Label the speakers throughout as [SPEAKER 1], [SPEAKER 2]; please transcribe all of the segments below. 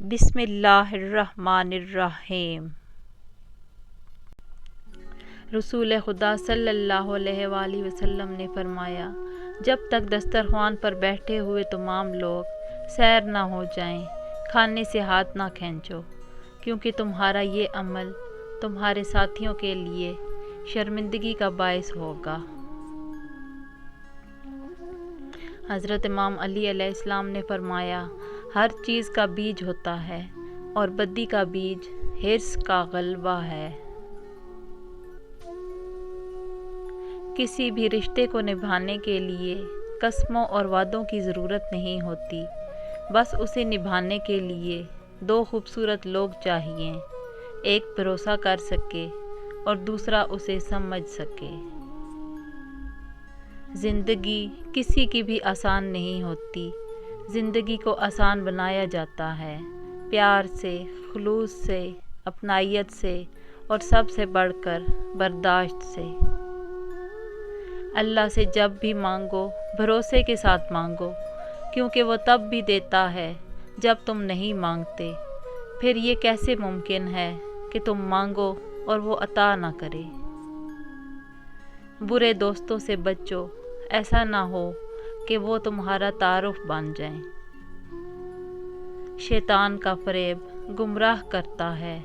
[SPEAKER 1] بسم اللہ الرحمن الرحیم۔ رسول خدا صلی اللہ علیہ وآلہ وسلم نے فرمایا، جب تک دسترخوان پر بیٹھے ہوئے تمام لوگ سیر نہ ہو جائیں، کھانے سے ہاتھ نہ کھینچو، کیونکہ تمہارا یہ عمل تمہارے ساتھیوں کے لیے شرمندگی کا باعث ہوگا۔ حضرت امام علی علیہ السلام نے فرمایا، ہر چیز کا بیج ہوتا ہے اور بدی کا بیج حرص کا غلبہ ہے۔ کسی بھی رشتے کو نبھانے کے لیے قسموں اور وعدوں کی ضرورت نہیں ہوتی، بس اسے نبھانے کے لیے دو خوبصورت لوگ چاہیے، ایک بھروسہ کر سکے اور دوسرا اسے سمجھ سکے۔ زندگی کسی کی بھی آسان نہیں ہوتی، زندگی کو آسان بنایا جاتا ہے پیار سے، خلوص سے، اپنائیت سے اور سب سے بڑھ کر برداشت سے۔ اللہ سے جب بھی مانگو بھروسے کے ساتھ مانگو، کیونکہ وہ تب بھی دیتا ہے جب تم نہیں مانگتے۔ پھر یہ کیسے ممکن ہے کہ تم مانگو اور وہ عطا نہ کرے؟ برے دوستوں سے بچو، ایسا نہ ہو کہ وہ تمہارا تعارف بن جائیں۔ شیطان کا فریب گمراہ کرتا ہے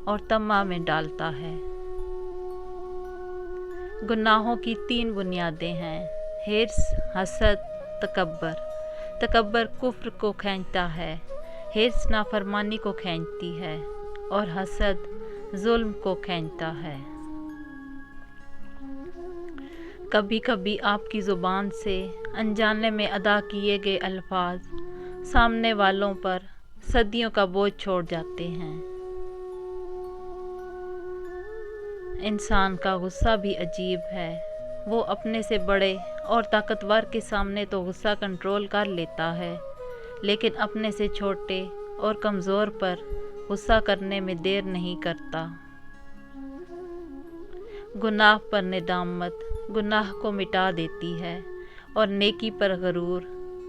[SPEAKER 1] اور طمع میں ڈالتا ہے۔ گناہوں کی 3 بنیادیں ہیں: حرص، حسد، تکبر۔ تکبر کفر کو کھینچتا ہے، حرص نافرمانی کو کھینچتی ہے اور حسد ظلم کو کھینچتا ہے۔ کبھی کبھی آپ کی زبان سے انجانے میں ادا کیے گئے الفاظ سامنے والوں پر صدیوں کا بوجھ چھوڑ جاتے ہیں۔ انسان کا غصہ بھی عجیب ہے، وہ اپنے سے بڑے اور طاقتور کے سامنے تو غصہ کنٹرول کر لیتا ہے، لیکن اپنے سے چھوٹے اور کمزور پر غصہ کرنے میں دیر نہیں کرتا۔ گناہ پر ندامت گناہ کو مٹا دیتی ہے اور نیکی پر غرور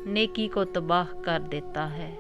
[SPEAKER 1] نیکی کو تباہ کر دیتا ہے۔